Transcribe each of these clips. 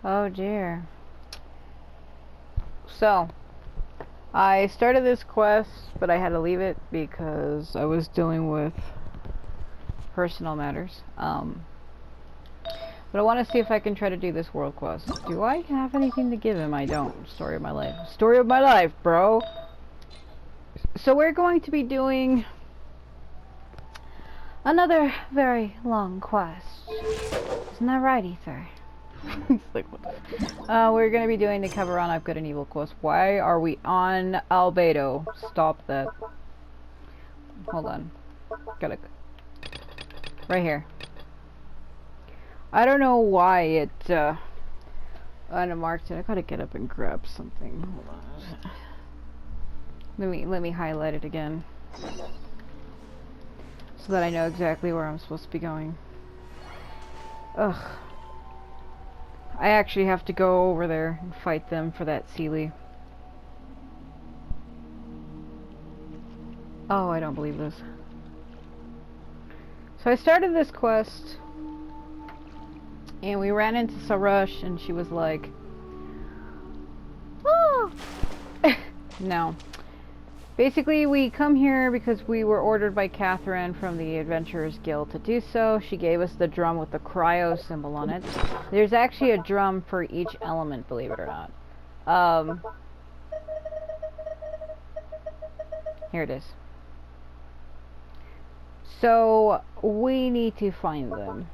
Oh dear. So, I started this quest, but I had to leave it because I was dealing with personal matters. But I want to see if I can try to do this world quest. Do I have anything to give him? I don't. Story of my life. Story of my life, bro! So we're going to be doing another very long quest. Isn't that right, Ether? He's like, what the we're gonna be doing the Khvarena of Good and Evil quest. Why are we on Albedo? Stop that. Hold on. Gotta... Right here. I don't know why it, unmarked it. I gotta get up and grab something. Hold on. Let me highlight it again. So that I know exactly where I'm supposed to be going. Ugh. I actually have to go over there and fight them for that Sealy. Oh, I don't believe this. So I started this quest, and we ran into Sorush, and she was like, oh! No. Basically, we come here because we were ordered by Catherine from the Adventurers Guild to do so. She gave us the drum with the cryo symbol on it. There's actually a drum for each element, believe it or not. Here it is. So, we need to find them.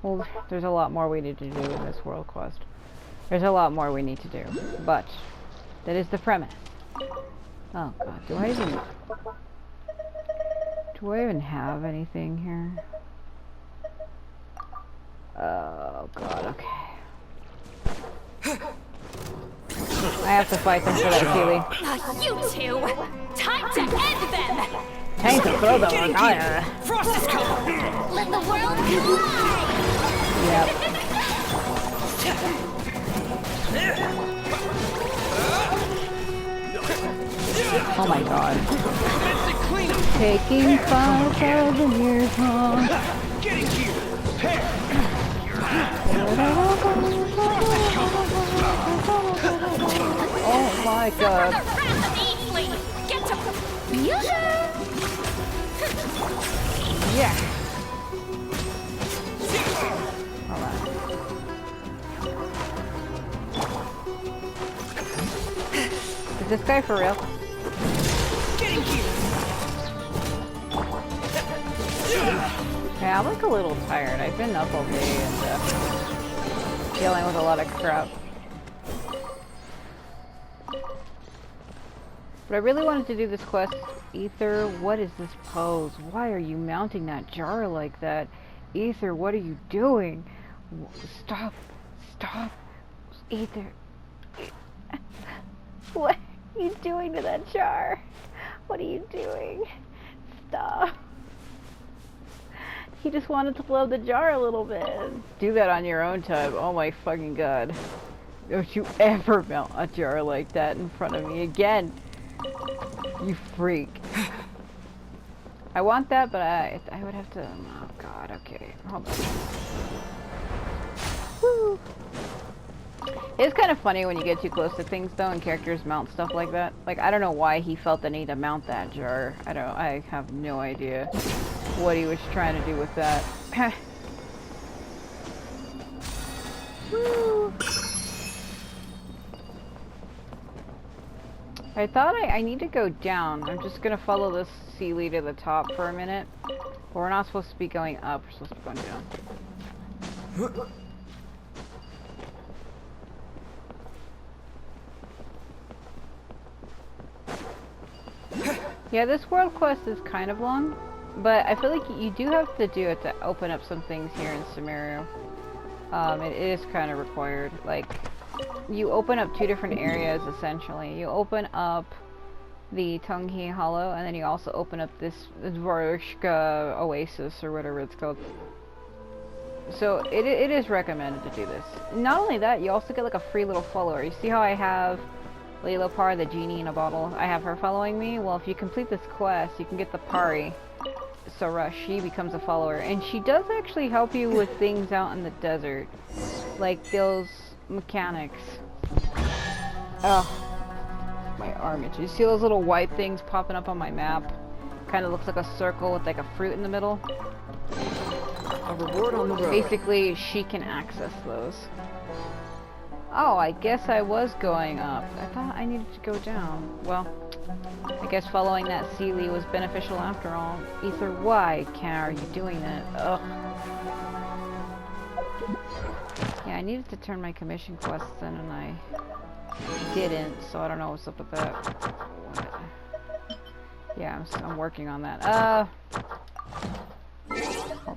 Well, there's a lot more we need to do in this world quest. There's a lot more we need to do, but that is the premise. Oh god, do I even have anything here? Oh god, okay. I have to fight them for that Keely. You two! Time to end them! Time to throw them on fire. Frost is coming! Let the world collide! Yep. Oh my god. Taking 5,000 years long. Getting here! Oh my god. Yeah. Alright. Is this guy for real? Yeah, I'm like a little tired. I've been up all day and dealing with a lot of crap. But I really wanted to do this quest. Ether, what is this pose? Why are you mounting that jar like that? Ether, what are you doing? Stop. Stop. Ether. What are you doing to that jar? What are you doing? Stop. He just wanted to blow the jar a little bit. Do that on your own time. Oh my fucking god. Don't you ever melt a jar like that in front of me again. You freak. I want that, but I would have to... Oh god, okay. Hold on. Woo! It's kind of funny when you get too close to things though and characters mount stuff like that. Like, I don't know why he felt the need to mount that jar. I have no idea what he was trying to do with that. Woo! I thought I need to go down. I'm just gonna follow this Sealy to the top for a minute. But we're not supposed to be going up, we're supposed to be going down. Yeah, this world quest is kind of long, but I feel like you do have to do it to open up some things here in Sumeru. It is kind of required. Like, you open up two different areas, essentially. You open up the Tunghi Hollow, and then you also open up this Dvorushka Oasis, or whatever it's called. So, it is recommended to do this. Not only that, you also get like a free little follower. You see how I have Leilopar, the genie in a bottle? I have her following me. Well, if you complete this quest, you can get the Pari Sorush, she becomes a follower, and she does actually help you with things out in the desert, like those mechanics. Oh, my arm itches. You see those little white things popping up on my map? Kind of looks like a circle with like a fruit in the middle. A reward on the road. Basically, she can access those. Oh, I guess I was going up. I thought I needed to go down. Well, I guess following that Sealy was beneficial after all. Ether, why are you doing that? Ugh. Yeah, I needed to turn my commission quests in and I didn't, so I don't know what's up with that. What? Yeah, I'm working on that. Hold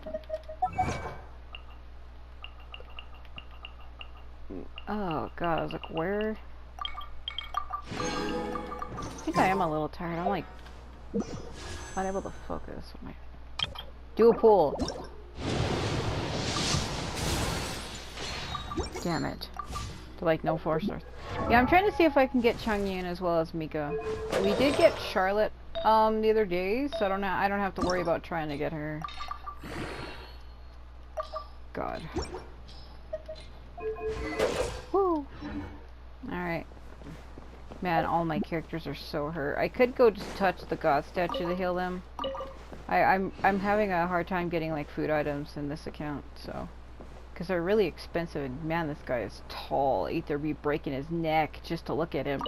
on. Oh god, I was like, where? I think I am a little tired. I'm like unable to focus. Do a pull. Damn it. To like no 4 stars. Yeah, I'm trying to see if I can get Changyin as well as Mika. We did get Charlotte the other day, so I don't have to worry about trying to get her. God. Woo. Alright. Man, all my characters are so hurt. I could go just touch the god statue to heal them. I'm having a hard time getting like food items in this account, so because they're really expensive, and man, this guy is tall. Either be breaking his neck just to look at him.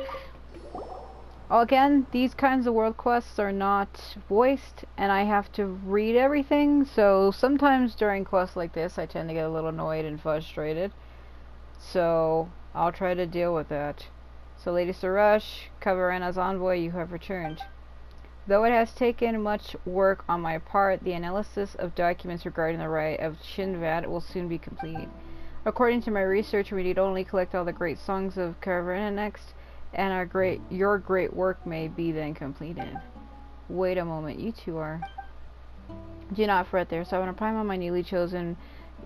Oh, again, these kinds of world quests are not voiced, and I have to read everything, so sometimes during quests like this I tend to get a little annoyed and frustrated. So I'll try to deal with that. So Lady Sorush, Khvarena's envoy, you have returned. Though it has taken much work on my part, the analysis of documents regarding the right of Shinvad will soon be complete. According to my research, we need only collect all the great songs of Khvarena next, and your great work may be then completed. Wait a moment, you two are. Do not fret there. So I'm going to prime on my newly chosen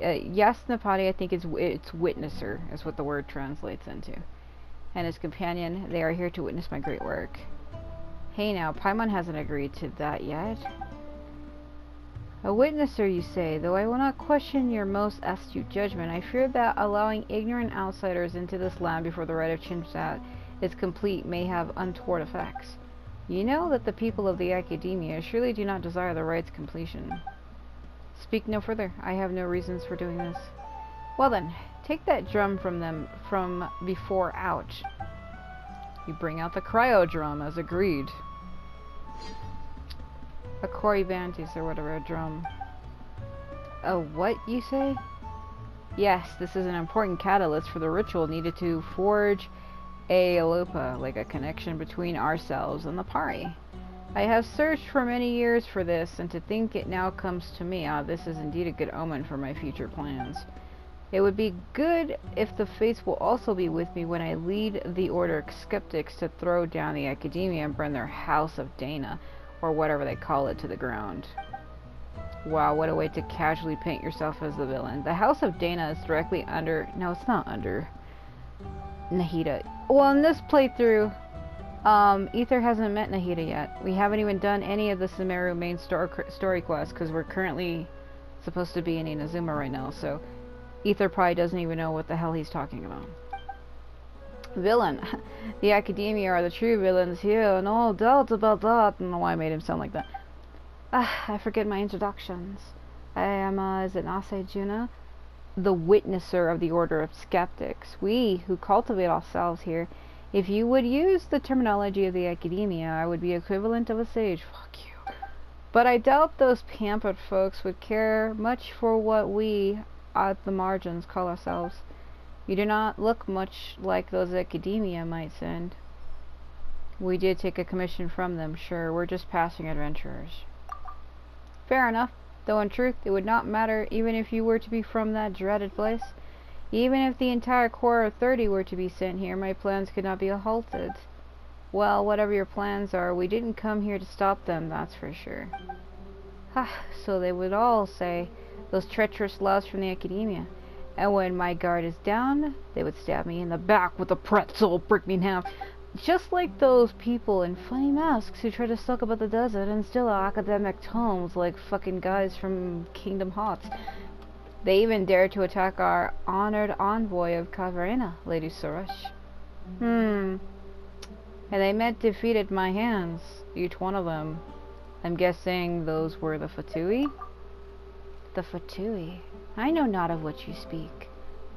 Yasnapati. I think it's witnesser is what the word translates into. And his companion, they are here to witness my great work. Hey now, Paimon hasn't agreed to that yet. A witnesser, you say, though I will not question your most astute judgment. I fear that allowing ignorant outsiders into this land before the rite of Chinsat is complete may have untoward effects. You know that the people of the academia surely do not desire the rite's completion. Speak no further. I have no reasons for doing this. Well then, take that drum from them from before out. You bring out the cryo drum as agreed. A Coribantes or whatever, a drum. A what, you say? Yes, this is an important catalyst for the ritual needed to forge a Lupa, like a connection between ourselves and the Pari. I have searched for many years for this, and to think it now comes to me, this is indeed a good omen for my future plans. It would be good if the fates will also be with me when I lead the Order of Skeptics to throw down the Academia and burn their House of Dana, or whatever they call it, to the ground. Wow, what a way to casually paint yourself as the villain. The House of Dana is directly under... No, it's not under... Nahida. Well, in this playthrough, Ether hasn't met Nahida yet. We haven't even done any of the Sumeru main story quests, because we're currently supposed to be in Inazuma right now, so... Ether probably doesn't even know what the hell he's talking about. Villain. The Academia are the true villains here, no doubt about that. I don't know why I made him sound like that. I forget my introductions. I am, is it Nase Juna? The witnesser of the Order of Skeptics. We, who cultivate ourselves here, if you would use the terminology of the Academia, I would be equivalent of a sage. Fuck you. But I doubt those pampered folks would care much for what we... at the margins call ourselves. You do not look much like those Academia might send. We did take a commission from them, sure, we're just passing adventurers. Fair enough, though in truth it would not matter even if you were to be from that dreaded place. Even if the entire Corps of 30 were to be sent here, my plans could not be halted. Well, whatever your plans are, we didn't come here to stop them, that's for sure. Ha, so they would all say, those treacherous laws from the Academia. And when my guard is down, they would stab me in the back with a pretzel, break me in half. Just like those people in funny masks who try to talk about the desert and steal our academic tomes like fucking guys from Kingdom Hearts. They even dare to attack our honored envoy of Khvarena, Lady Sorush. And they met defeat at my hands, each one of them. I'm guessing those were the Fatui? The Fatui? I know not of what you speak.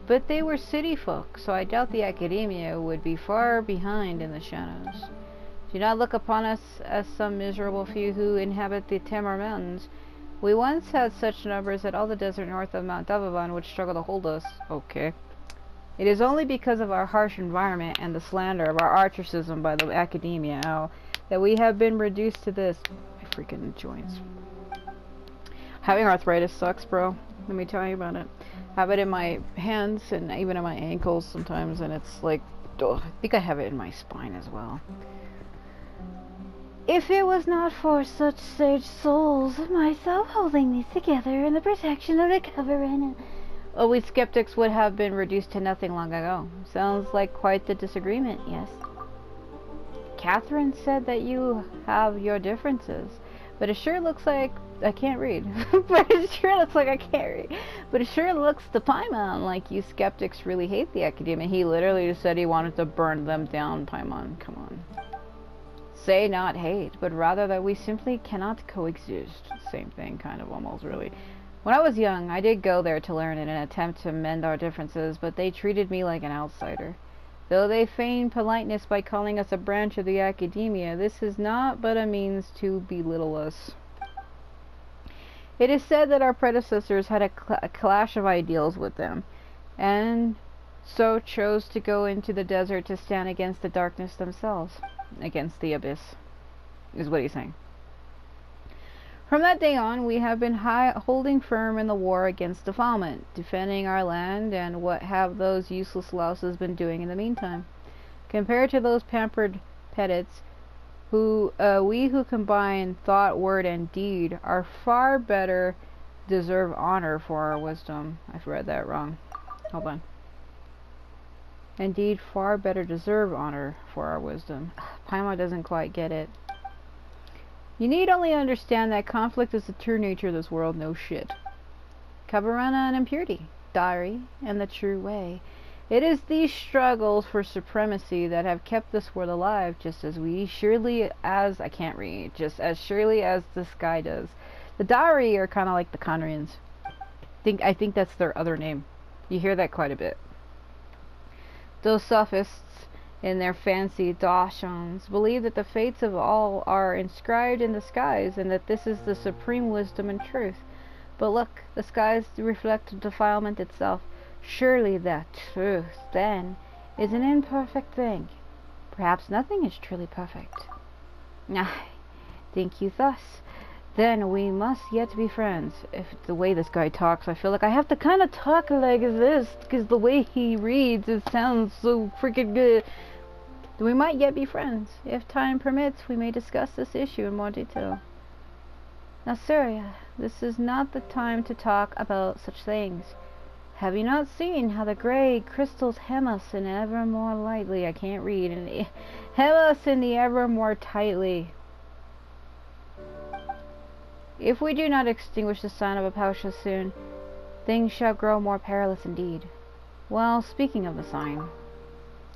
But they were city folk, so I doubt the academia would be far behind in the shadows. Do not look upon us as some miserable few who inhabit the Tamar Mountains. We once had such numbers that all the desert north of Mount Davavan would struggle to hold us. Okay. It is only because of our harsh environment and the slander of our ostracism by the academia that we have been reduced to this. My freaking joints. Having arthritis sucks, bro. Let me tell you about it. I have it in my hands and even in my ankles sometimes, and it's like, ugh, I think I have it in my spine as well. If it was not for such sage souls as myself holding these together in the protection of the Khvarena, we skeptics would have been reduced to nothing long ago. Sounds like quite the disagreement, yes? Catherine said that you have your differences, but it sure looks like I can't read. But it sure looks like I can't read. But it sure looks to Paimon like you skeptics really hate the academia. He literally just said he wanted to burn them down, Paimon. Come on. Say not hate, but rather that we simply cannot coexist. Same thing, kind of, almost, really. When I was young, I did go there to learn in an attempt to mend our differences, but they treated me like an outsider. Though they feign politeness by calling us a branch of the academia, this is not but a means to belittle us. It is said that our predecessors had a clash of ideals with them, and so chose to go into the desert to stand against the darkness themselves. Against the abyss, is what he's saying. From that day on, we have been holding firm in the war against defilement, defending our land, and what have those useless louses been doing in the meantime? Compared to those pampered pedants, we who combine thought, word, and deed are far better deserve honor for our wisdom. I've read that wrong. Hold on. Indeed, far better deserve honor for our wisdom. Paimon doesn't quite get it. You need only understand that conflict is the true nature of this world, no shit. Khvarena and impurity, diary, and the true way. It is these struggles for supremacy that have kept this world alive, just as surely as the sky does. The diary are kind of like the Conrians. I think that's their other name. You hear that quite a bit. Those sophists, in their fancy dachshunds, believe that the fates of all are inscribed in the skies, and that this is the supreme wisdom and truth. But look, the skies reflect defilement itself. Surely that truth, then, is an imperfect thing. Perhaps nothing is truly perfect. Think you thus? Then we must yet be friends. If the way this guy talks, I feel like I have to kind of talk like this, because the way he reads, it sounds so freaking good. We might yet be friends. If time permits, we may discuss this issue in more detail. Now, Surya, this is not the time to talk about such things. Have you not seen how the gray crystals hem us in ever more lightly? I can't read. And hem us in the ever more tightly. If we do not extinguish the sign of Apausha soon, things shall grow more perilous indeed. Well, speaking of the sign.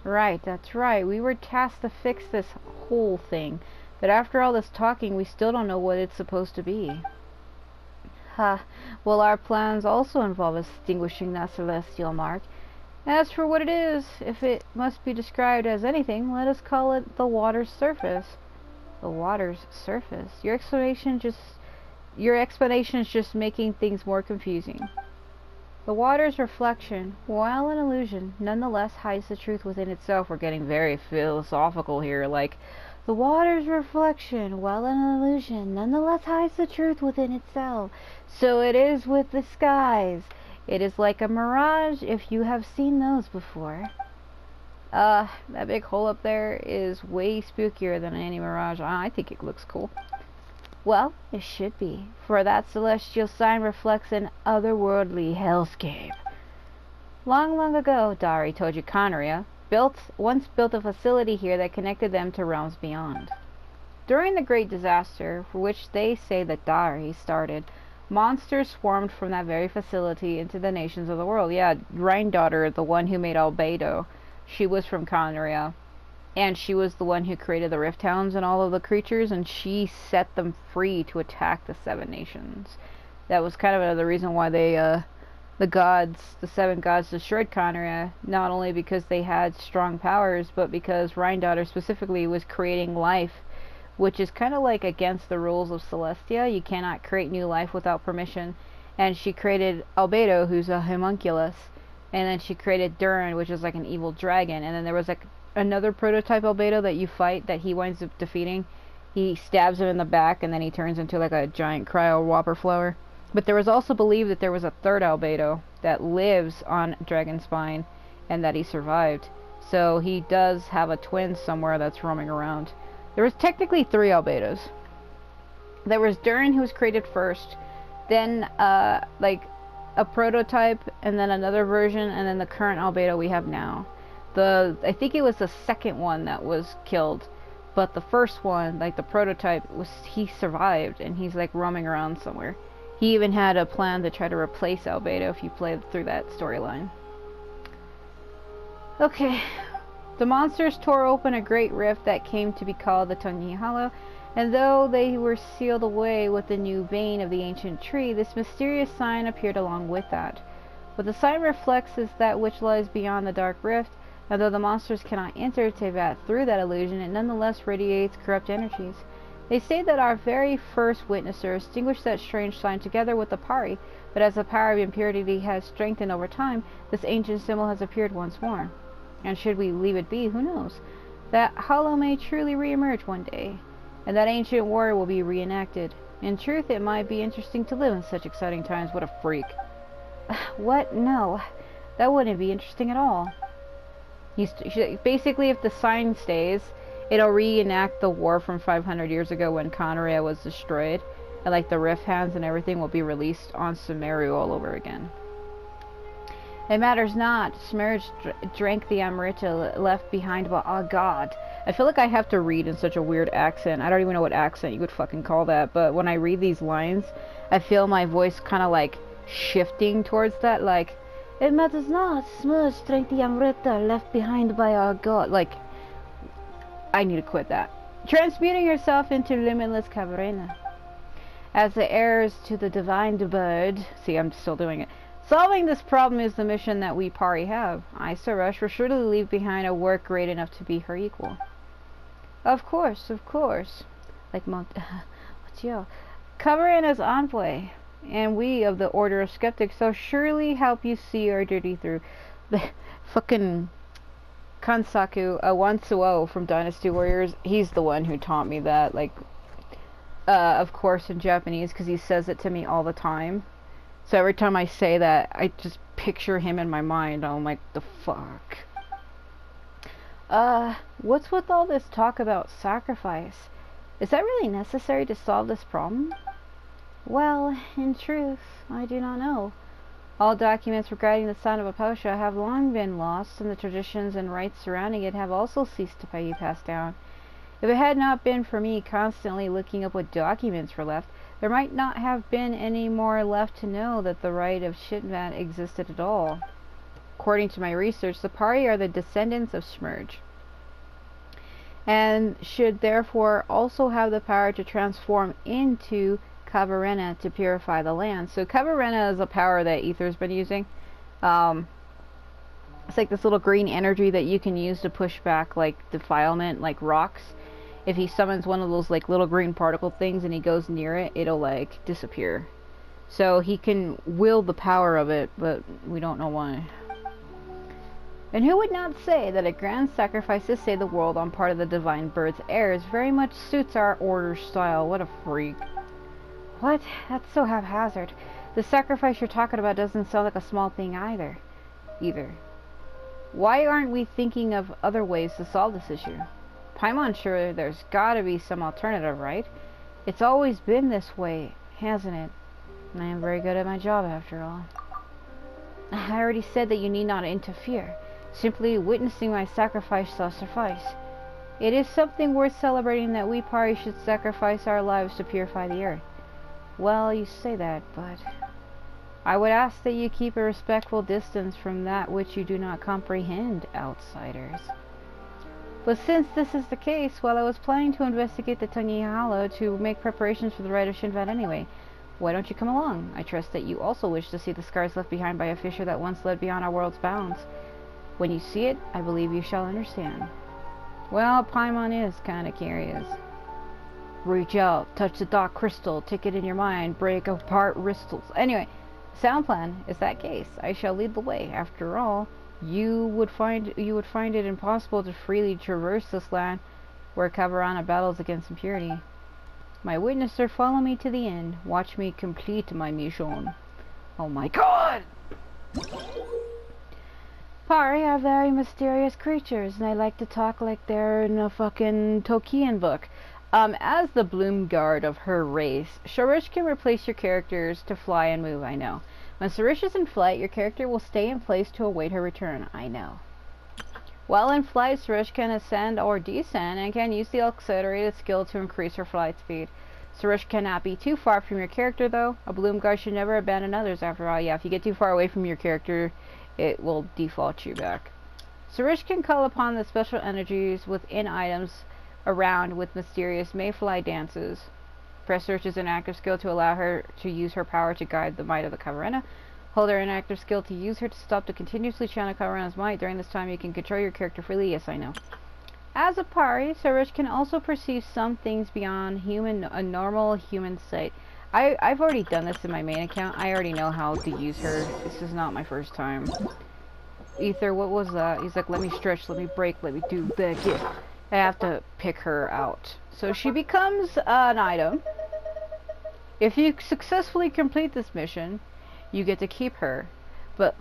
Right, that's right. We were tasked to fix this whole thing. But after all this talking, we still don't know what it's supposed to be. Well, our plans also involve extinguishing that celestial mark. As for what it is, if it must be described as anything, let us call it the water's surface. The water's surface? Your explanation is just making things more confusing. The water's reflection, while an illusion, nonetheless hides the truth within itself. We're getting very philosophical here, like, the water's reflection, while an illusion, nonetheless hides the truth within itself. So it is with the skies. It is like a mirage, if you have seen those before. That big hole up there is way spookier than any mirage. I think it looks cool. Well, it should be, for that celestial sign reflects an otherworldly hellscape. Long, long ago, Dari told you Conria, once built a facility here that connected them to realms beyond. During the Great Disaster, for which they say that Dari started, monsters swarmed from that very facility into the nations of the world. Yeah, Rhine-daughter, the one who made Albedo, she was from Khvarena, and she was the one who created the Rift Hounds and all of the creatures, and she set them free to attack the Seven Nations. That was kind of another reason why the seven gods destroyed Khvarena, not only because they had strong powers, but because Rhine-daughter specifically was creating life, which is kind of like against the rules of Celestia. You cannot create new life without permission. And she created Albedo, who's a homunculus, and then she created Durin, which is like an evil dragon, and then there was like another prototype Albedo that you fight that he winds up defeating. He stabs him in the back, and then he turns into like a giant cryo whopper flower. But there was also believed that there was a third Albedo that lives on Dragonspine, and that he survived. So he does have a twin somewhere that's roaming around. There was technically 3 Albedos. There was Durin, who was created first, then like a prototype, and then another version, and then the current Albedo we have now. I think it was the second one that was killed, but the first one, like the prototype, he survived, and he's like roaming around somewhere. He even had a plan to try to replace Albedo if you played through that storyline. Okay. The monsters tore open a great rift that came to be called the Tungni Hollow, and though they were sealed away with the new vein of the ancient tree, this mysterious sign appeared along with that. What the sign reflects is that which lies beyond the dark rift, and though the monsters cannot enter Tevat through that illusion, it nonetheless radiates corrupt energies. They say that our very first witnesser extinguished that strange sign together with the Pari, but as the power of impurity has strengthened over time, this ancient symbol has appeared once more. And should we leave it be, who knows? That hollow may truly re-emerge one day, and that ancient war will be reenacted. In truth, it might be interesting to live in such exciting times. What a freak. What? No. That wouldn't be interesting at all. Basically, if the sign stays, it'll reenact the war from 500 years ago when Khvarena was destroyed, and like the Rift Hands and everything will be released on Sumeru all over again. It matters not. Sumeru drank the Amrita left behind by our god. I feel like I have to read in such a weird accent. I don't even know what accent you would fucking call that, but when I read these lines, I feel my voice kind of like shifting towards that, like, it matters not. Sumeru drank the Amrita left behind by our god. Like, I need to quit that. Transmuting yourself into limitless Khvarena. As the heirs to the divine bird. See, I'm still doing it. Solving this problem is the mission that we Pari have. I, Sorush, will surely leave behind a work great enough to be her equal. Of course, of course. Like what's yo? Khvarena's envoy, and we of the Order of Skeptics shall surely help you see our duty through. The fucking Kansaku Wansuo from Dynasty Warriors, he's the one who taught me that, like, of course in Japanese, because he says it to me all the time. So every time I say that, I just picture him in my mind. I'm like, the fuck? What's with all this talk about sacrifice? Is that really necessary to solve this problem? Well, in truth, I do not know. All documents regarding the son of Aposha have long been lost, and the traditions and rites surrounding it have also ceased to be passed down. If it had not been for me constantly looking up what documents were left, there might not have been any more left to know that the rite of Shitvat existed at all. According to my research, the Pari are the descendants of Smurge, and should therefore also have the power to transform into Khvarena to purify the land. So Khvarena is a power that Aether's been using. It's like this little green energy that you can use to push back like defilement, like rocks. If he summons one of those like little green particle things and he goes near it, it'll like disappear. So he can will the power of it, but we don't know why. And who would not say that a grand sacrifice to save the world on part of the divine bird's heirs very much suits our order style? What a freak. What? That's so haphazard. The sacrifice you're talking about doesn't sound like a small thing either. Why aren't we thinking of other ways to solve this issue? Paimon's sure there's gotta be some alternative, right? It's always been this way, hasn't it? And I am very good at my job after all. I already said that you need not interfere. Simply witnessing my sacrifice shall suffice. It is something worth celebrating that we Pari should sacrifice our lives to purify the earth. Well, you say that, but I would ask that you keep a respectful distance from that which you do not comprehend, outsiders. But since this is the case, well, I was planning to investigate the Tungi Hollow to make preparations for the rite of Shinvat anyway. Why don't you come along? I trust that you also wish to see the scars left behind by a fissure that once led beyond our world's bounds. When you see it, I believe you shall understand. Well, Paimon is kinda curious. Reach out, touch the dark crystal, take it in your mind, break apart crystals. Anyway, sound plan is that case. I shall lead the way. After all, you would find it impossible to freely traverse this land where Khvarena battles against impurity. My witnesser, follow me to the end. Watch me complete my mission. Oh my god! Pari are very mysterious creatures, and they like to talk like they're in a fucking Tolkien book. As the Bloom Guard of her race, Sorush can replace your characters to fly and move, I know. When Sorush is in flight, your character will stay in place to await her return, I know. While in flight, Sorush can ascend or descend, and can use the accelerated skill to increase her flight speed. Sorush cannot be too far from your character, though. A Bloom Guard should never abandon others, after all. Yeah, if you get too far away from your character, it will default you back. Sorush can call upon the special energies within items around with mysterious mayfly dances. Press search is an active skill to allow her to use her power to guide the might of the Khvarena. Hold her an active skill to use her to stop to continuously channel Khvarena's might. During this time, you can control your character freely. Yes, I know. As a Pari, Sorush can also perceive some things beyond a normal human sight. I've already done this in my main account. I already know how to use her. This is not my first time. Ether, what was that? He's like, let me stretch, let me break, let me do that. Yeah. I have to pick her out. So she becomes an item. If you successfully complete this mission, you get to keep her. But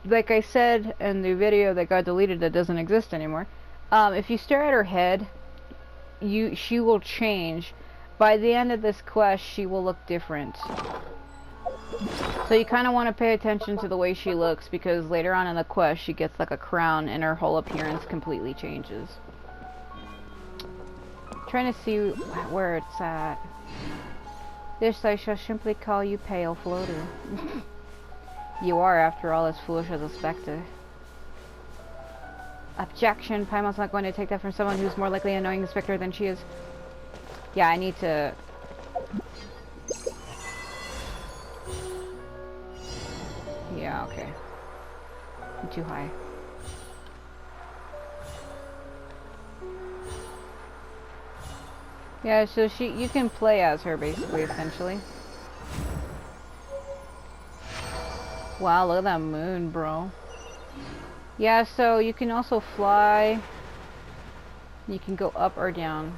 like I said in the video that got deleted that doesn't exist anymore, if you stare at her head, she will change. By the end of this quest, she will look different. So you kind of want to pay attention to the way she looks, because later on in the quest, she gets like a crown and her whole appearance completely changes. Trying to see where it's at. This I shall simply call you Pale Floater. You are, after all, as foolish as a spectre. Objection. Paimon's not going to take that from someone who's more likely an annoying spectre than she is. Yeah, I need to... Yeah, okay. I'm too high. Yeah, so you can play as her, basically, essentially. Wow, look at that moon, bro. Yeah, so you can also fly. You can go up or down.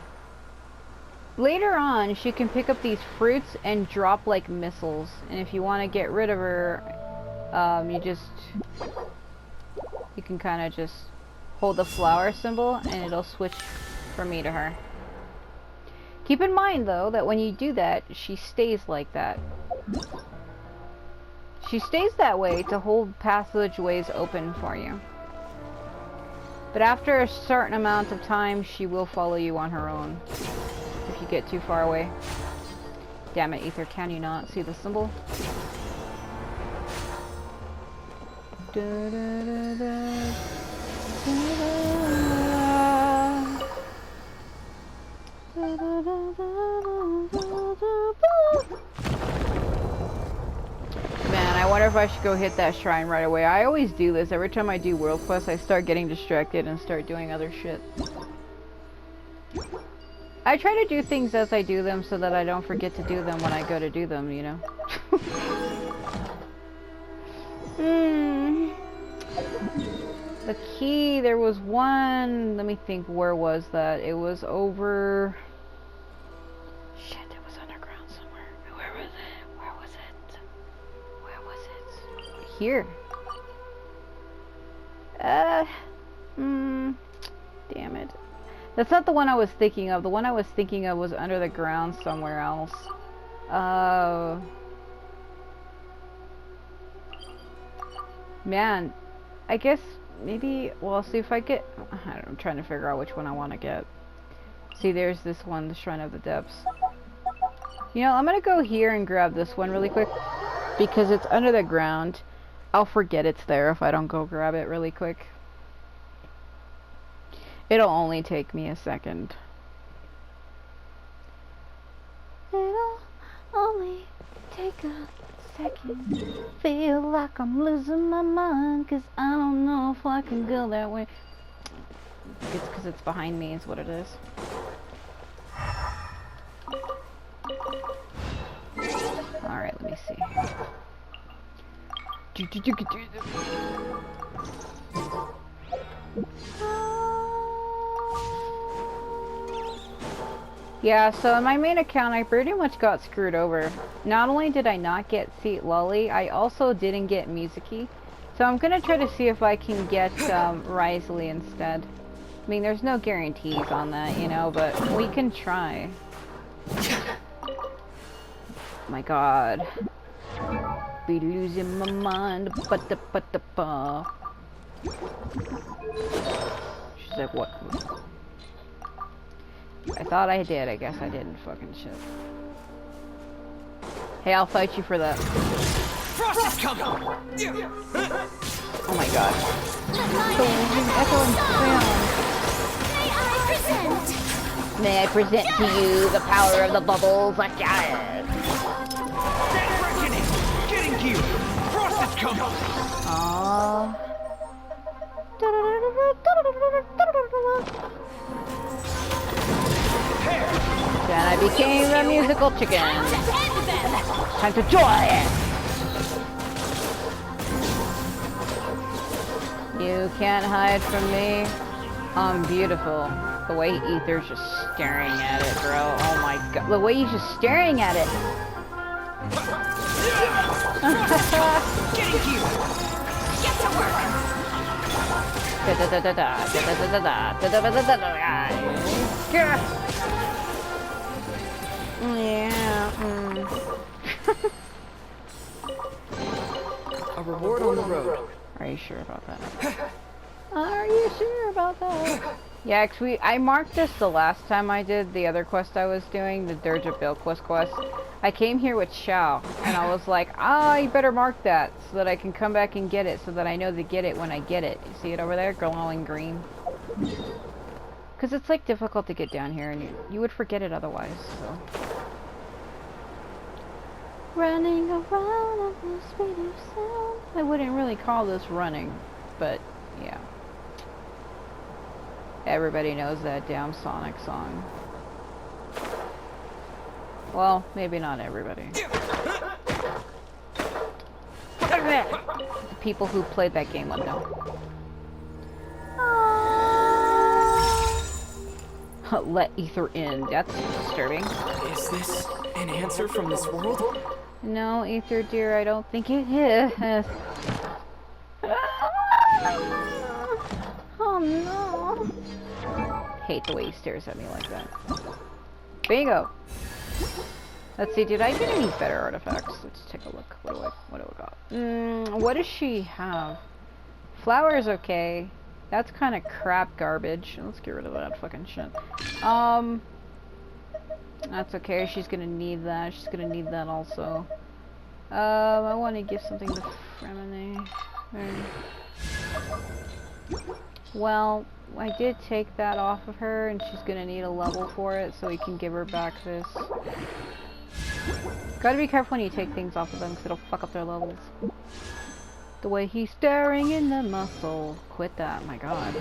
Later on, she can pick up these fruits and drop like missiles. And if you want to get rid of her, you can kind of just hold the flower symbol and it'll switch from me to her. Keep in mind, though, that when you do that, she stays like that. She stays that way to hold passageways open for you. But after a certain amount of time, she will follow you on her own. If you get too far away. Damn it, Ether, can you not see the symbol? Da, da, da, da, Man, I wonder if I should go hit that shrine right away. I always do this. Every time I do world quests, I start getting distracted and start doing other shit. I try to do things as I do them so that I don't forget to do them when I go to do them, you know? The key, there was one, let me think, where was that? It was over... Shit, it was underground somewhere. Where was it? Where was it? Where was it? Here. Damn it. That's not the one I was thinking of. The one I was thinking of was under the ground somewhere else. Man, I guess maybe, well, see if I get, I don't know, I'm trying to figure out which one I want to get. See, there's this one, the Shrine of the Depths. You know, I'm gonna go here and grab this one really quick, because it's under the ground. I'll forget it's there if I don't go grab it really quick. It'll only take me a second. It'll only take a second. Feel like I'm losing my mind, cause I don't know if I can go that way. It's cause it's behind me is what it is. Alright, let me see. Yeah, so in my main account, I pretty much got screwed over. Not only did I not get Seat Lully, I also didn't get Musicy. So I'm gonna try to see if I can get Risley instead. I mean, there's no guarantees on that, you know, but we can try. My god. Be losing my mind. She's like, what? I thought I did. I guess I didn't. Fucking shit. Hey, I'll fight you for that. Frost is coming! Oh my god. May I present to you the power of the bubbles? Like yes. Getting to you! Frost is coming! Aww. Then I became a musical chicken. Time to joy! You can't hide from me. I'm beautiful. The way Ether's just staring at it, bro. Oh my god. The way he's just staring at it. Getting to you! Get to work! Yeah. A reward on the road. Are you sure about that? Are you sure about that? Yeah, cause I marked this the last time I did the other quest I was doing, the Dirge of Bilquist quest. I came here with Xiao, and I was like, you better mark that so that I can come back and get it, so that I know to get it when I get it. You see it over there, glowing green? Because it's like difficult to get down here, and you would forget it otherwise, so. Running around at the speed of sound. I wouldn't really call this running, but yeah. Everybody knows that damn Sonic song. Well, maybe not everybody. The people who played that game would know. Let Ether in. That's disturbing. Is this an answer from this world? No, Ether dear, I don't think it is. Oh no. Hate the way he stares at me like that. Bingo! Let's see, did I get any better artifacts? Let's take a look. What do I got? What does she have? Flower's okay. That's kind of crap garbage. Let's get rid of that fucking shit. That's okay. She's gonna need that. She's gonna need that also. I want to give something to Fremine. Well, I did take that off of her, and she's gonna need a level for it, so we can give her back this. Gotta be careful when you take things off of them, because it'll fuck up their levels. The way he's staring in the muscle. Quit that, my god.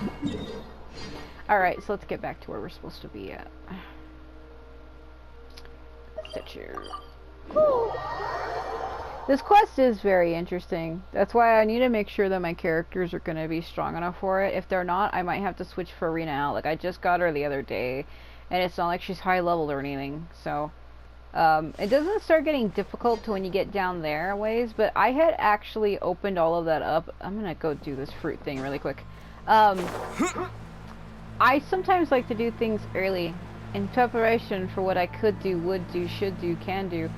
Alright, so let's get back to where we're supposed to be at. Stitcher. Cool. This quest is very interesting. That's why I need to make sure that my characters are going to be strong enough for it. If they're not, I might have to switch Khvarena out. Like, I just got her the other day, and it's not like she's high level or anything. So, it doesn't start getting difficult to when you get down there a ways, but I had actually opened all of that up. I'm going to go do this fruit thing really quick. I sometimes like to do things early in preparation for what I could do, would do, should do, can do.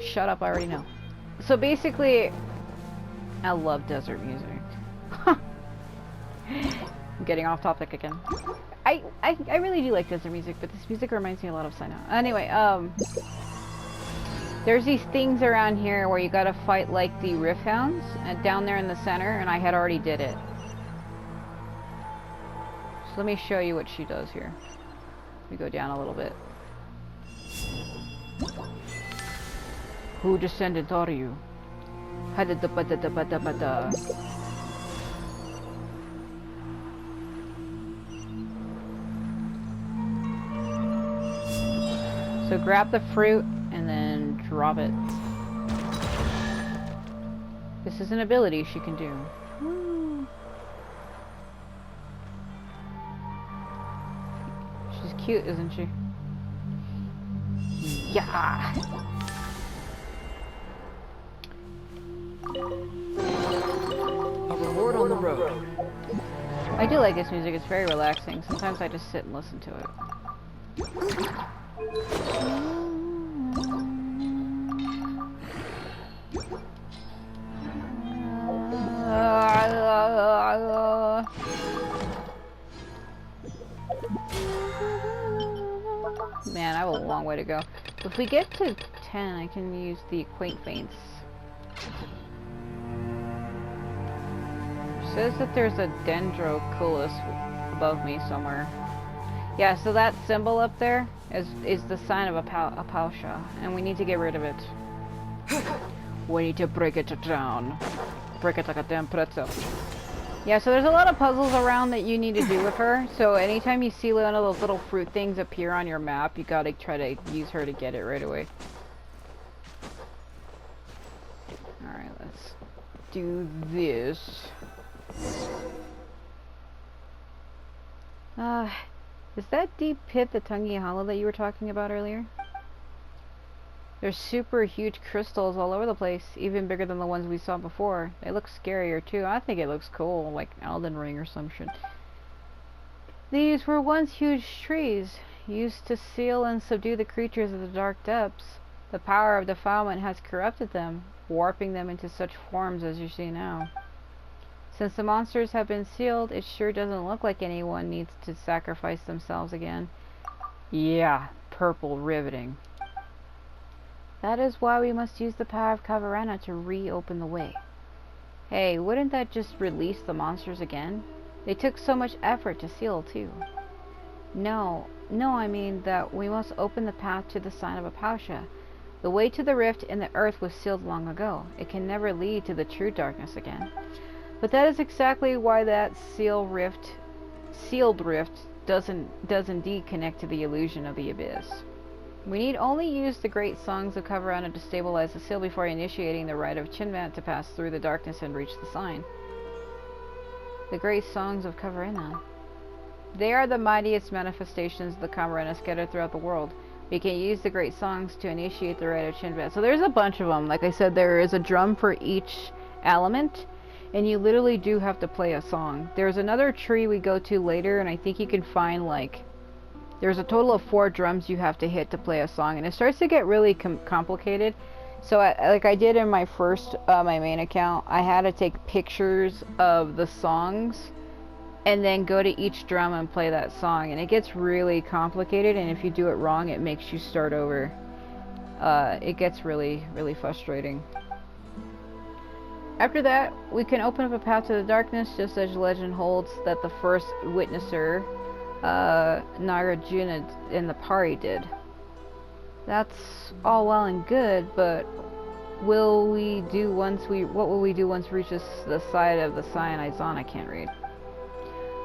Shut up, I already know. So basically, I love desert music. I'm getting off topic again. I really do like desert music, but this music reminds me a lot of Sinnoh. Anyway, there's these things around here where you gotta fight like the Rift Hounds, and down there in the center, and I had already did it. So let me show you what she does here. We go down a little bit. Who descendant are you? Hadada-bada-da-bada-bada. So grab the fruit and then drop it. This is an ability she can do. Woo. She's cute, isn't she? Yeah. A reward on the road. I do like this music. It's very relaxing. Sometimes I just sit and listen to it. Man, I have a long way to go. If we get to 10, I can use the Quaint Feints. It says that there's a Dendroculus above me somewhere. Yeah, so that symbol up there is the sign of a Pausha, and we need to get rid of it. We need to break it down. Break it like a damn pretzel. Yeah, so there's a lot of puzzles around that you need to do with her. So anytime you see one of those little fruit things appear on your map, you gotta try to use her to get it right away. Alright, let's do this. Is that deep pit the Tungi Hollow that you were talking about earlier? There's super huge crystals all over the place, even bigger than the ones we saw before. They look scarier too. I think it looks cool, like Elden Ring or some shit. These were once huge trees, used to seal and subdue the creatures of the dark depths. The power of defilement has corrupted them, warping them into such forms as you see now. Since the monsters have been sealed, it sure doesn't look like anyone needs to sacrifice themselves again. Yeah, purple riveting. That is why we must use the power of Khvarena to reopen the way. Hey, wouldn't that just release the monsters again? They took so much effort to seal, too. No, I mean that we must open the path to the sign of a Pausha. The way to the rift in the earth was sealed long ago. It can never lead to the true darkness again. But that is exactly why that sealed rift does indeed connect to the illusion of the abyss. We need only use the great songs of Khvarena to stabilize the seal before initiating the rite of Chinvat to pass through the darkness and reach the sign. The great songs of Khvarena. They are the mightiest manifestations of the Khvarena scattered throughout the world. We can use the great songs to initiate the rite of Chinvat. So there's a bunch of them. Like I said, there is a drum for each element, and you literally do have to play a song. There's another tree we go to later, and I think you can find like there's a total of 4 drums you have to hit to play a song, and it starts to get really complicated. So like I did in my first my main account, I had to take pictures of the songs and then go to each drum and play that song, and it gets really complicated, and if you do it wrong it makes you start over. It gets really frustrating. After that, we can open up a path to the darkness, just as legend holds that the first witnesser, Nagarjuna and the Pari did. That's all well and good, but what will we do once we reach the side of the cyanide zone? I can't read.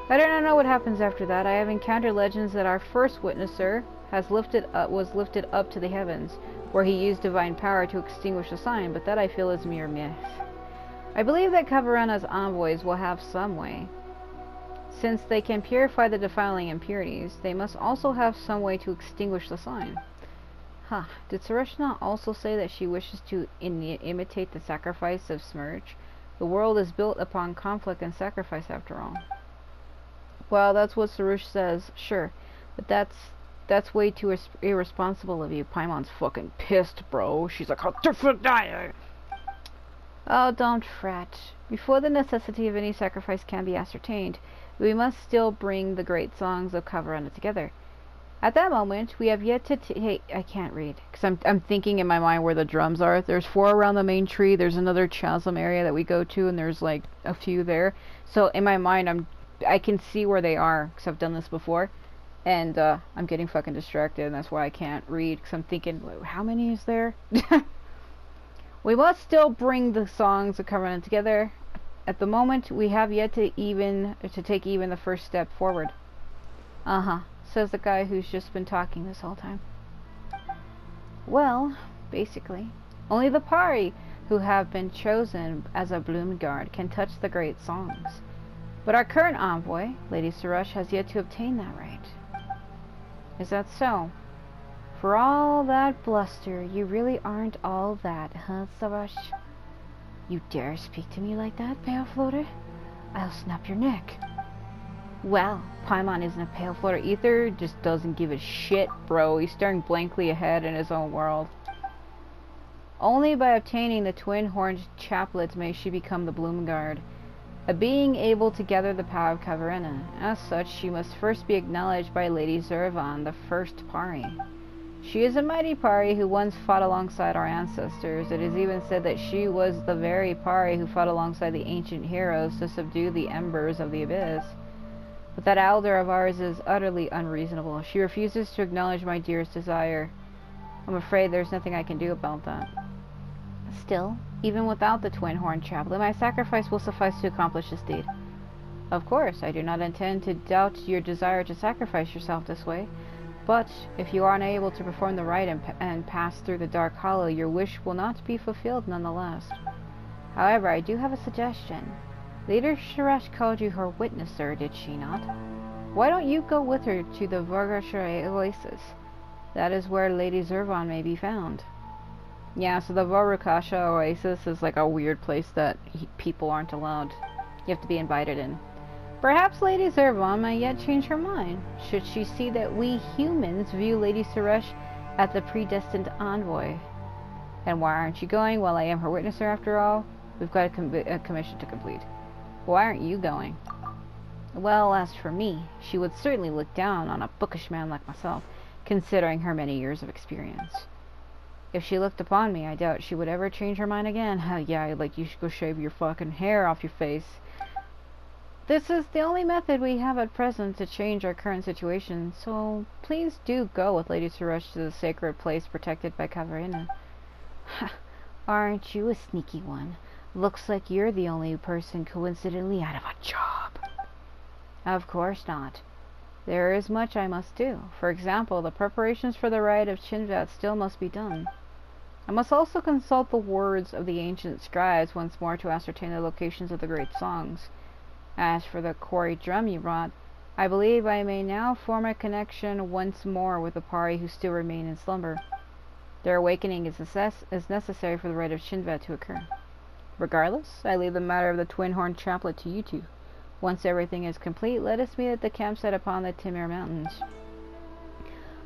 I don't know what happens after that. I have encountered legends that our first witnesser was lifted up to the heavens, where he used divine power to extinguish the sign, but that I feel is mere myth. I believe that Khvarena's envoys will have some way. Since they can purify the defiling impurities, they must also have some way to extinguish the sign. Huh. Did Sorush not also say that she wishes to imitate the sacrifice of Smerge? The world is built upon conflict and sacrifice, after all. Well, that's what Sorush says, sure. But that's way too irresponsible of you. Paimon's fucking pissed, bro. She's like, how different I am. Oh, don't fret. Before the necessity of any sacrifice can be ascertained, we must still bring the great songs of Khvarena together. At that moment, we have yet to take... I can't read, because I'm thinking in my mind where the drums are. There's 4 around the main tree, there's another chasm area that we go to, and there's like a few there. So in my mind, I can see where they are, because I've done this before. And I'm getting fucking distracted, and that's why I can't read, because I'm thinking, how many is there? We must still bring the songs of Khvarena together. At the moment, we have yet to take even the first step forward. Uh-huh. Says the guy who's just been talking this whole time. Well, basically, only the Pari who have been chosen as a Bloomguard can touch the great songs. But our current envoy, Lady Sorush, has yet to obtain that right. Is that so? For all that bluster, you really aren't all that, huh, Sorush? You dare speak to me like that, Pale Floater? I'll snap your neck. Well, Paimon isn't a Pale Floater either, just doesn't give a shit, bro. He's staring blankly ahead in his own world. Only by obtaining the twin-horned chaplets may she become the Bloomguard, a being able to gather the power of Khvarena. As such, she must first be acknowledged by Lady Zurvan, the first Pari. She is a mighty Pari who once fought alongside our ancestors. It is even said that she was the very Pari who fought alongside the ancient heroes to subdue the embers of the abyss. But that elder of ours is utterly unreasonable. She refuses to acknowledge my dearest desire. I'm afraid there's nothing I can do about that. Still, even without the twin-horned chaplet, my sacrifice will suffice to accomplish this deed. Of course, I do not intend to doubt your desire to sacrifice yourself this way, but if you are unable to perform the rite and pass through the Dark Hollow, your wish will not be fulfilled nonetheless. However, I do have a suggestion. Lady Sorush called you her witnesser, did she not? Why don't you go with her to the Vargashire Oasis? That is where Lady Zurvan may be found. Yeah, so the Varukasha Oasis is like a weird place that people aren't allowed. You have to be invited in. Perhaps Lady Zurvan may yet change her mind, should she see that we humans view Lady Sorush as the predestined envoy. And why aren't you going? Well, I am her witnesser after all. We've got a commission to complete. Why aren't you going? Well, as for me, she would certainly look down on a bookish man like myself, considering her many years of experience. If she looked upon me, I doubt she would ever change her mind again. Yeah, like, you should go shave your fucking hair off your face. This is the only method we have at present to change our current situation, so please do go with Lady Sorush to the sacred place protected by Khvarena. Aren't you a sneaky one? Looks like you're the only person coincidentally out of a job. Of course not. There is much I must do. For example, the preparations for the rite of Chinvat still must be done. I must also consult the words of the ancient scribes once more to ascertain the locations of the great songs. As for the quarry drum you brought, I believe I may now form a connection once more with the Pari who still remain in slumber. Their awakening is necessary for the rite of Chinvat to occur. Regardless, I leave the matter of the twin-horned chaplet to you two. Once everything is complete, let us meet at the campsite upon the Timir Mountains.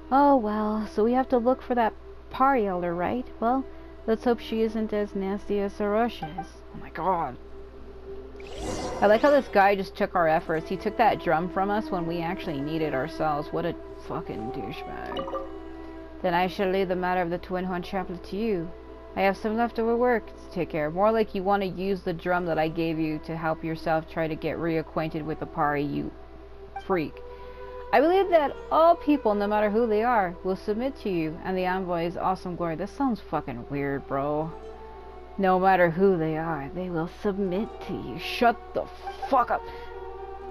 Oh well, so we have to look for that Pari elder, right? Well, let's hope she isn't as nasty as Sorush is. Oh my god. I like how this guy just took our efforts. He took that drum from us when we actually needed ourselves. What a fucking douchebag. Then I shall leave the matter of the twin-horned chaplet to you. I have some leftover work to take care of. More like you want to use the drum that I gave you to help yourself try to get reacquainted with the Pari, you freak. I believe that all people, no matter who they are, will submit to you and the envoy's awesome glory. This sounds fucking weird, bro. No matter who they are, they will submit to you. Shut the fuck up.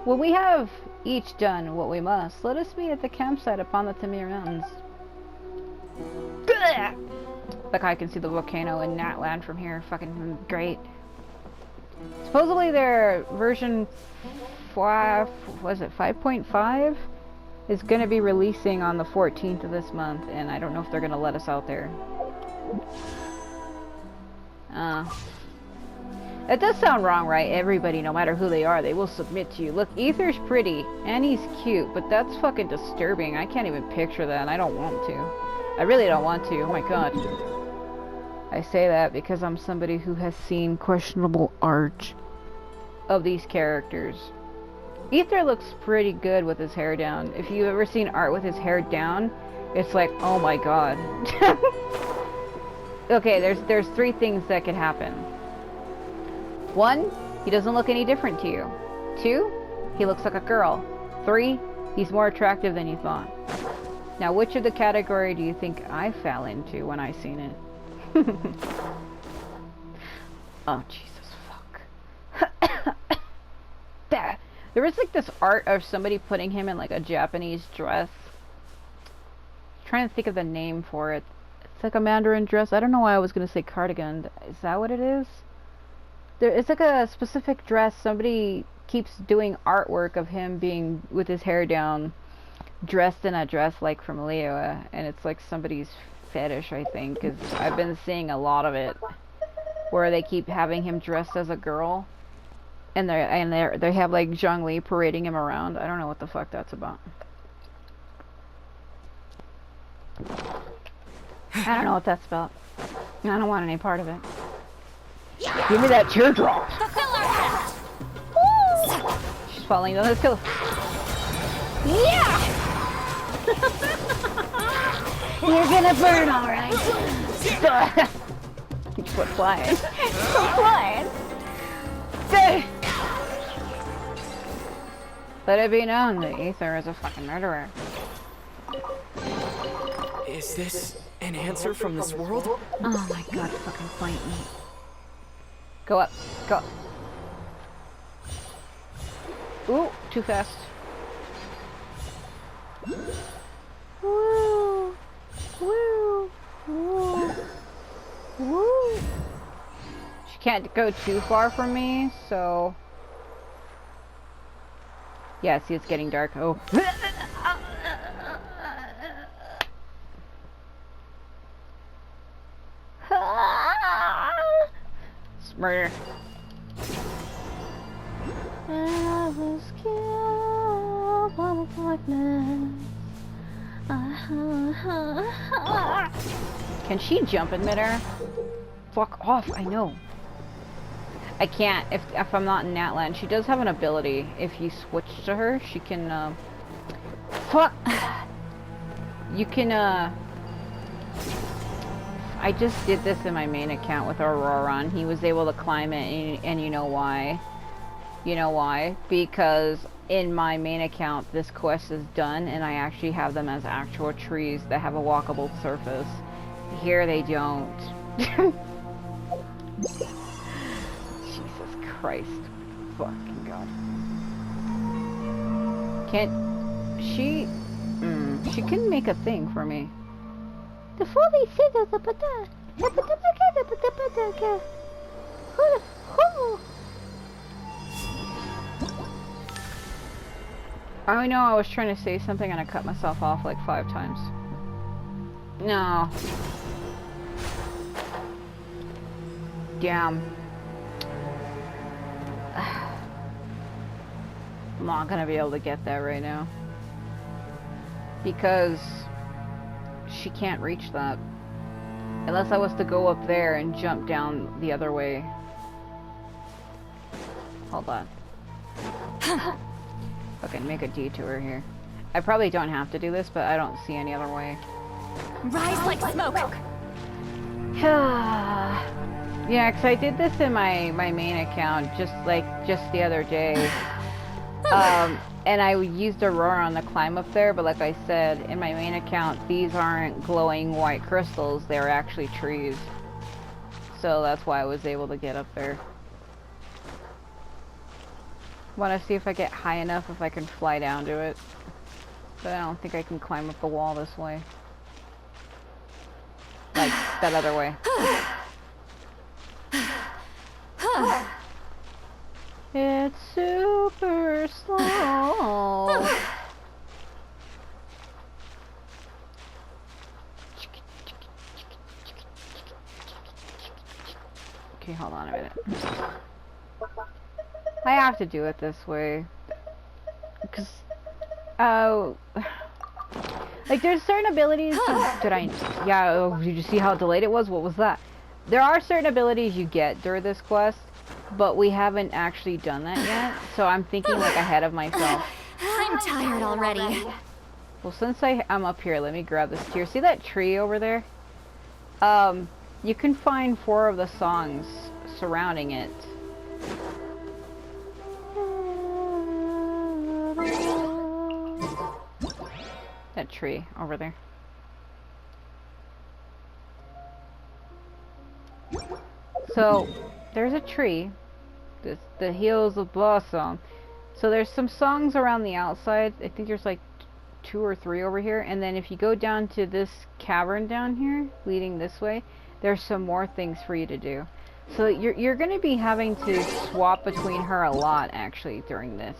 When we have each done what we must, let us meet at the campsite upon the Timir Mountains. Like I can see the volcano in Natland from here. Fucking great. Supposedly their version 5, was it 5.5? Is going to be releasing on the 14th of this month, and I don't know if they're going to let us out there. It does sound wrong, right? Everybody, no matter who they are, they will submit to you. Look, Ether's pretty, and he's cute, but that's fucking disturbing. I can't even picture that, and I don't want to. I really don't want to. Oh my god. I say that because I'm somebody who has seen questionable art. of these characters. Ether looks pretty good with his hair down. If you've ever seen art with his hair down, it's like, oh my god. Okay, there's three things that could happen. One, he doesn't look any different to you. Two, he looks like a girl. Three, he's more attractive than you thought. Now, which of the category do you think I fell into when I seen it? Oh, Jesus, fuck. There was like this art of somebody putting him in like a Japanese dress. I'm trying to think of the name for it. It's like a Mandarin dress. I don't know why I was going to say cardigan. Is that what it is? It's like a specific dress. Somebody keeps doing artwork of him being with his hair down, dressed in a dress like from Leo, and it's like somebody's fetish, I think, because I've been seeing a lot of it where they keep having him dressed as a girl, and they have like Zhongli parading him around. I don't know what the fuck that's about. I don't know what that's about. I don't want any part of it. Give me that teardrop. She's falling down this hill. Yeah. You're gonna burn, all right. Quit flying. Quit flying. Let it be known that Ether is a fucking murderer. Is this an answer from this world? Oh my god, fucking fight me. Go up. Go up. Ooh, too fast. Woo! Woo! Woo! Woo! She can't go too far from me, so... Yeah, see, it's getting dark. Oh. It's murder. I was killed by the darkness. Can she jump in midair? Fuck off, I know. I can't if I'm not in Natland. She does have an ability. If you switch to her, she can, fuck! You can, I just did this in my main account with Auroron. He was able to climb it, and you know why? You know why? Because in my main account, this quest is done, and I actually have them as actual trees that have a walkable surface. Here they don't. Jesus Christ. Fucking God. Can't... She... she can make a thing for me. The fully said the pata. I know I was trying to say something and I cut myself off like 5 times. No. Damn. I'm not gonna be able to get that right now. Because she can't reach that. Unless I was to go up there and jump down the other way. Hold on. Okay, make a detour here. I probably don't have to do this, but I don't see any other way. Rise like smoke. Yeah, because I did this in my main account just the other day. And I used Aurora on the climb up there, but like I said, in my main account, these aren't glowing white crystals, they're actually trees. So that's why I was able to get up there. Want to see if I get high enough if I can fly down to it. But I don't think I can climb up the wall this way. Like, that other way. It's super slow. Okay, hold on a minute. I have to do it this way. Because, like, there's certain abilities. Did you see how delayed it was? What was that? There are certain abilities you get during this quest but we haven't actually done that yet, so I'm thinking like ahead of myself. I'm tired already. Well, since I'm up here, let me grab this tier. See that tree over there? You can find 4 of the songs surrounding it. That tree over there. So, there's a tree. The Hills of Blossom. So there's some songs around the outside. I think there's like 2 or 3 over here. And then if you go down to this cavern down here, leading this way, there's some more things for you to do. So you're going to be having to swap between her a lot, actually, during this.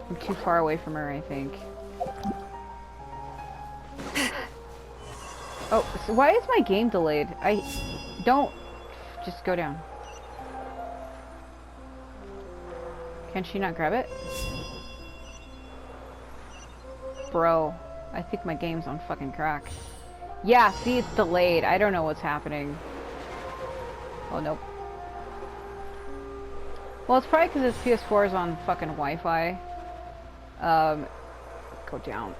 I'm too far away from her, I think. Oh, so why is my game delayed? Don't... Just go down. Can she not grab it? Bro, I think my game's on fucking crack. Yeah, see, it's delayed. I don't know what's happening. Oh, nope. Well, it's probably because this PS4 is on fucking Wi-Fi. Go down.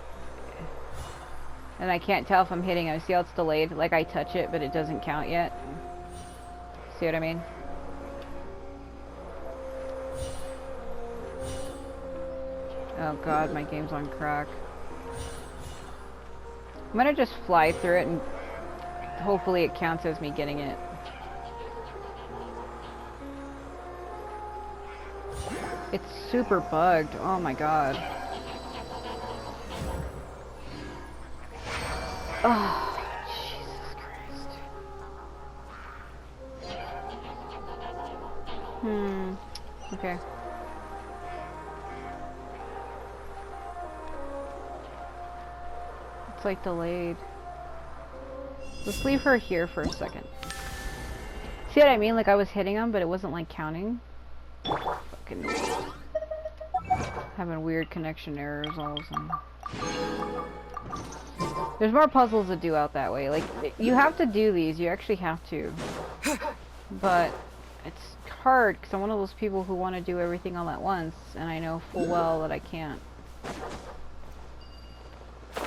And I can't tell if I'm hitting it. See how it's delayed? Like I touch it, but it doesn't count yet. See what I mean? Oh god, my game's on crack. I'm gonna just fly through it and hopefully it counts as me getting it. It's super bugged. Oh my god. Oh, Jesus Christ. Okay. It's like delayed. Let's leave her here for a second. See what I mean? Like I was hitting them, but it wasn't like counting. Fucking having weird connection errors all of a sudden. There's more puzzles to do out that way. Like, you have to do these. You actually have to. But it's hard because I'm one of those people who want to do everything all at once, and I know full well that I can't. So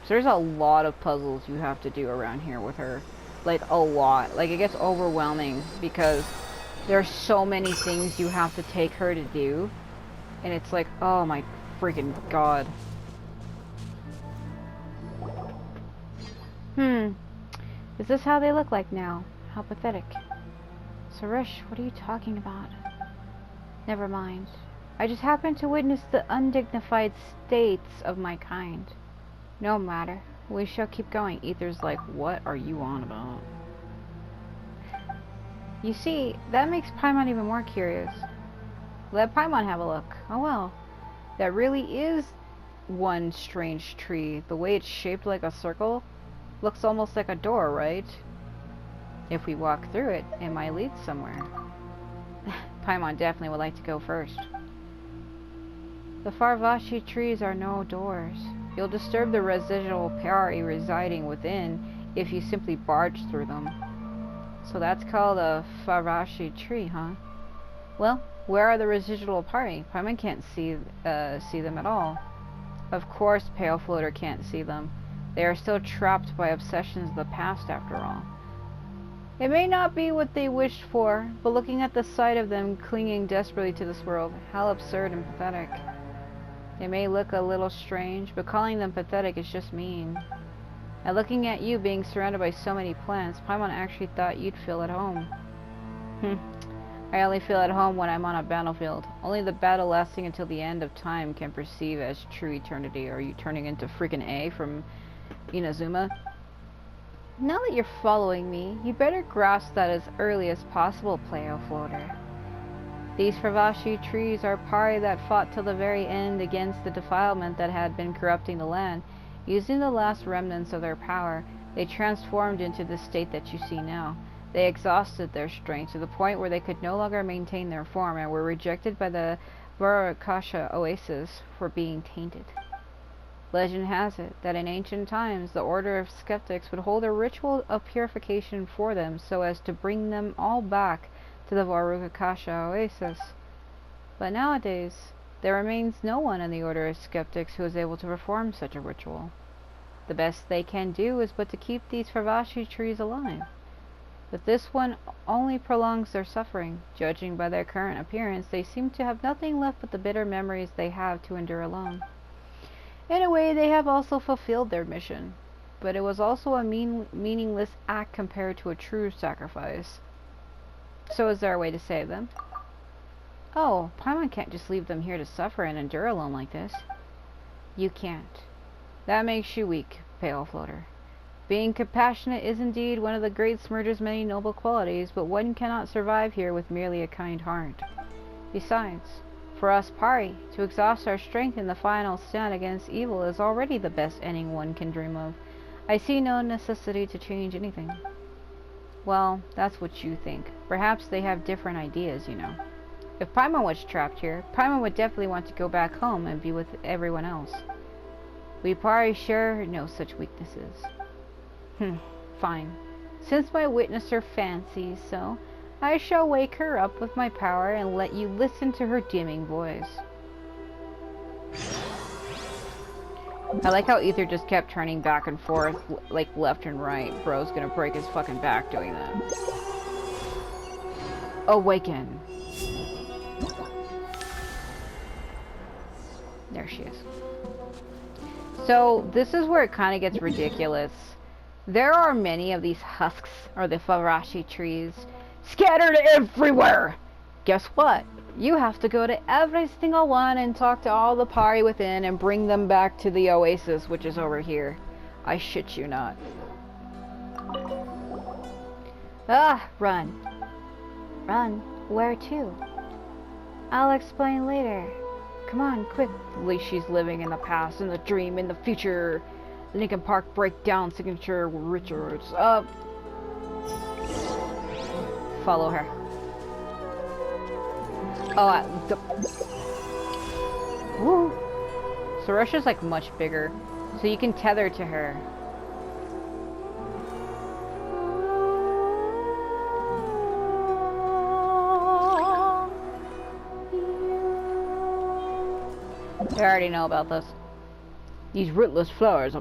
there's a lot of puzzles you have to do around here with her. Like, a lot. Like, it gets overwhelming because there's so many things you have to take her to do. And it's like, oh my freaking god. Is this how they look like now? How pathetic. Sorush, what are you talking about? Never mind. I just happened to witness the undignified states of my kind. No matter. We shall keep going. Ether's like, what are you on about? You see, that makes Paimon even more curious. Let Paimon have a look. Oh well. That really is one strange tree. The way it's shaped like a circle looks almost like a door, right? If we walk through it, it might lead somewhere. Paimon definitely would like to go first. The Farvashi trees are no doors. You'll disturb the residual Pari residing within if you simply barge through them. So that's called a Farvashi tree, huh? Well, where are the residual Pari? Paimon can't see them at all. Of course Pale Floater can't see them. They are still trapped by obsessions of the past after all. It may not be what they wished for, but looking at the sight of them clinging desperately to this world, how absurd and pathetic. They may look a little strange, but calling them pathetic is just mean. And looking at you being surrounded by so many plants, Paimon actually thought you'd feel at home. I only feel at home when I'm on a battlefield. Only the battle lasting until the end of time can perceive as true eternity. Are you turning into freaking A from Inazuma? Now that you're following me, you better grasp that as early as possible, Playo Floater. These Farvashi trees are Pari that fought till the very end against the defilement that had been corrupting the land. Using the last remnants of their power, they transformed into the state that you see now. They exhausted their strength to the point where they could no longer maintain their form and were rejected by the Varakasha oasis for being tainted. Legend has it that in ancient times the Order of Skeptics would hold a ritual of purification for them so as to bring them all back to the Varukakasha oasis. But nowadays, there remains no one in the Order of Skeptics who is able to perform such a ritual. The best they can do is but to keep these Fravashi trees alive. But this one only prolongs their suffering. Judging by their current appearance, they seem to have nothing left but the bitter memories they have to endure alone. In a way, they have also fulfilled their mission, but it was also a meaningless act compared to a true sacrifice. So is there a way to save them? Oh, Paimon can't just leave them here to suffer and endure alone like this. You can't. That makes you weak, Pale Floater. Being compassionate is indeed one of the Great Smurger's many noble qualities, but one cannot survive here with merely a kind heart. Besides, for us Pari, to exhaust our strength in the final stand against evil is already the best ending one can dream of. I see no necessity to change anything. Well, that's what you think. Perhaps they have different ideas, you know. If Paimon was trapped here, Paimon would definitely want to go back home and be with everyone else. We Pari share no such weaknesses. Fine. Since my witnesser fancies so, I shall wake her up with my power and let you listen to her dimming voice. I like how Ether just kept turning back and forth, like left and right. Bro's gonna break his fucking back doing that. Awaken. There she is. So, this is where it kind of gets ridiculous. There are many of these husks, or the Farashi trees, scattered everywhere! Guess what? You have to go to every single one and talk to all the Pari within and bring them back to the oasis, which is over here. I shit you not. Ah, run. Run? Where to? I'll explain later. Come on, quick. At least she's living in the past, in the dream, in the future. Linkin Park breakdown signature rituals. Follow her. Oh, woo. Sorush is like much bigger, so you can tether to her. I already know about this. These rootless flowers.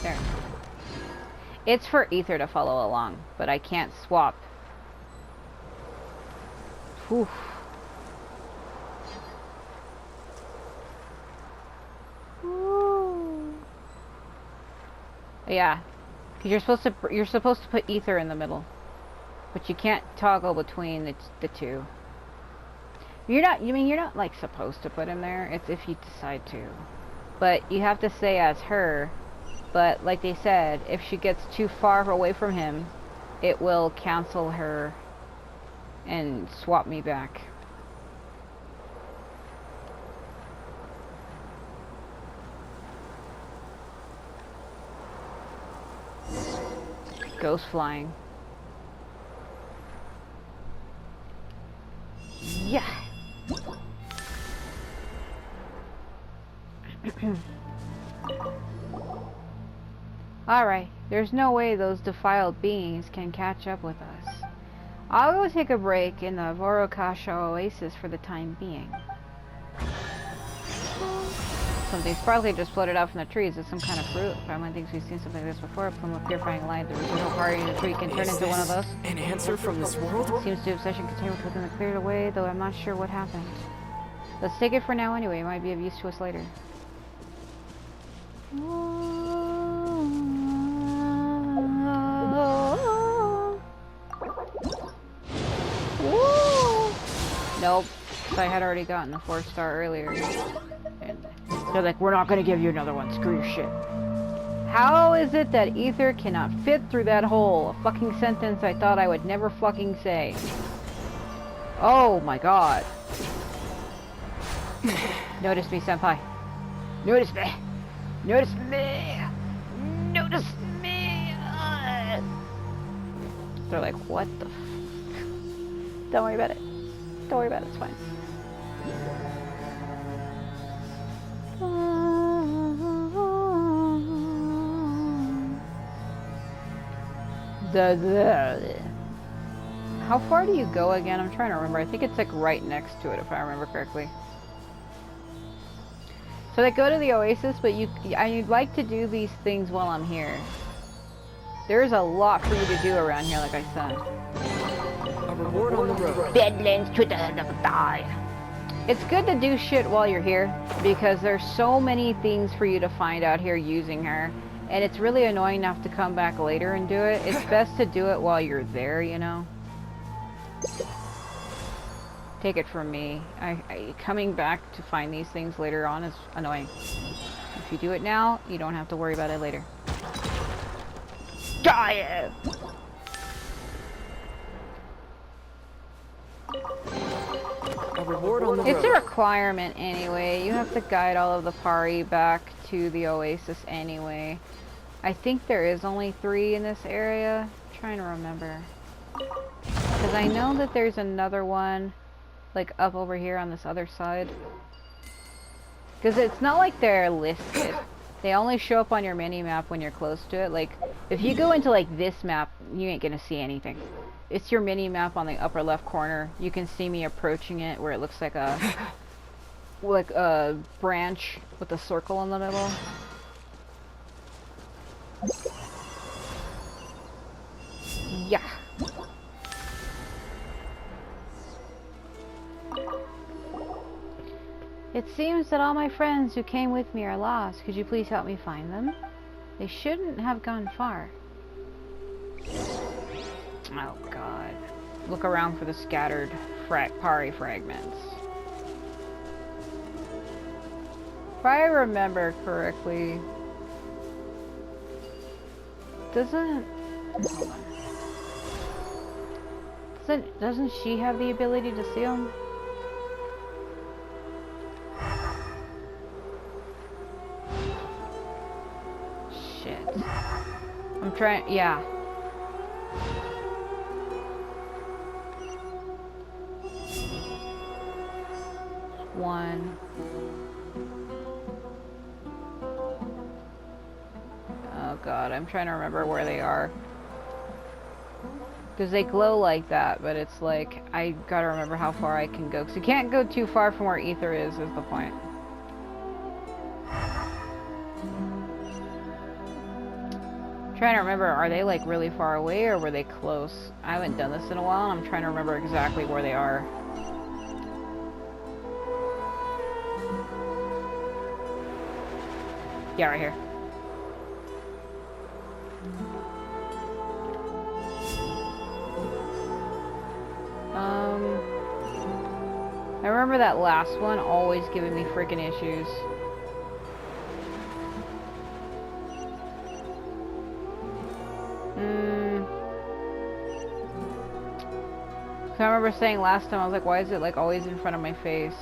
There. It's for Ether to follow along, but I can't swap. Whew. Yeah, because you're supposed to put Ether in the middle. But you can't toggle between the two. You're not like supposed to put him there. It's if you decide to. But you have to stay as her. But like they said, if she gets too far away from him, it will cancel her and swap me back. Ghost flying. Yeah. Alright, there's no way those defiled beings can catch up with us. I'll go take a break in the Vorokasha oasis for the time being. Something sparkly just floated out from the trees. It's some kind of fruit. Paimon thinks we've seen something like this before. A plume of purifying light. The original party in the tree can turn into one of those. An answer from this world? Seems to have session contained within the cleared away, though I'm not sure what happened. Let's take it for now anyway. It might be of use to us later. Nope. I had already gotten the 4-star earlier. And they're like, we're not gonna give you another one. Screw your shit. How is it that Ether cannot fit through that hole? A fucking sentence I thought I would never fucking say. Oh my god. Notice me, senpai. Notice me. Notice me. Notice me. They're like, what the f. Don't worry about it. Don't worry about it, it's fine. How far do you go again? I'm trying to remember. I think it's like right next to it, if I remember correctly. So they go to the oasis, but I'd like to do these things while I'm here. There's a lot for you to do around here, like I said. A reward on the road. Deadlands to the die. It's good to do shit while you're here, because there's so many things for you to find out here using her. And it's really annoying to have to come back later and do it. It's best to do it while you're there, you know? Take it from me. Coming back to find these things later on is annoying. If you do it now, you don't have to worry about it later. Die! A reward on the It's a road. requirement anyway. You have to guide all of the Pari back to the oasis anyway. I think there is only 3 in this area. I'm trying to remember. Because I know that there's another one, like up over here on this other side. Because it's not like they're listed. They only show up on your mini-map when you're close to it. Like, if you go into like this map, you ain't gonna see anything. It's your mini-map on the upper left corner. You can see me approaching it where it looks like a branch with a circle in the middle. Yeah. It seems that all my friends who came with me are lost. Could you please help me find them? They shouldn't have gone far. Oh god. Look around for the scattered Pari fragments. If I remember correctly... Hold on. Doesn't she have the ability to see them? Shit. I'm trying, yeah. One. Oh god, I'm trying to remember where they are. Because they glow like that, but it's like, I gotta remember how far I can go. Because you can't go too far from where Ether is the point. I'm trying to remember, are they like really far away or were they close? I haven't done this in a while and I'm trying to remember exactly where they are. Yeah, right here. I remember that last one always giving me freaking issues. I remember saying last time, I was like, why is it like always in front of my face?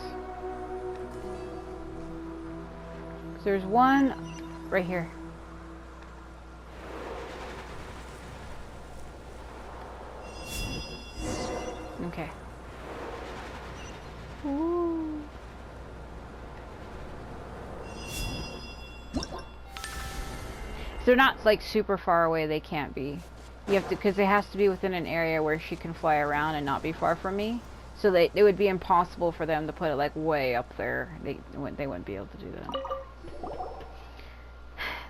'Cause there's one right here. Okay. Ooh. They're not like super far away, they can't be. You have to, because it has to be within an area where she can fly around and not be far from me. So it would be impossible for them to put it like way up there. They wouldn't be able to do that.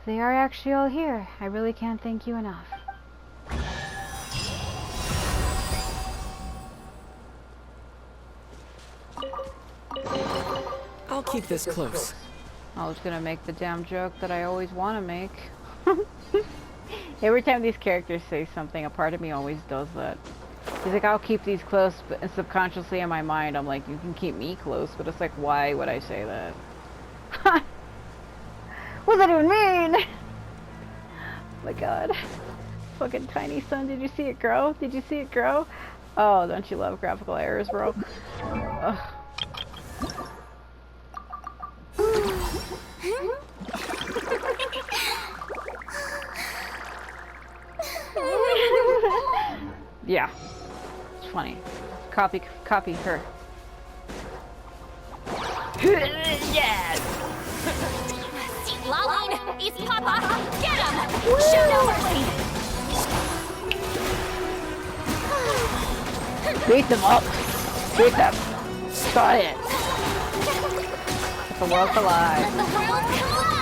They are actually all here. I really can't thank you enough. I'll keep this close. I was gonna make the damn joke that I always want to make. Every time these characters say something, a part of me always does that. He's like, I'll keep these close, but subconsciously in my mind, I'm like, you can keep me close, but it's like, why would I say that? What does that even mean? Oh my god. Fucking tiny son, did you see it grow? Did you see it grow? Oh, don't you love graphical errors, bro? Ugh. Yeah, it's funny. Copy her. Yes! Laline, East Papa, get him! Show no mercy! Beat them up! Beat them! Try it! The world collide! Let the world collide!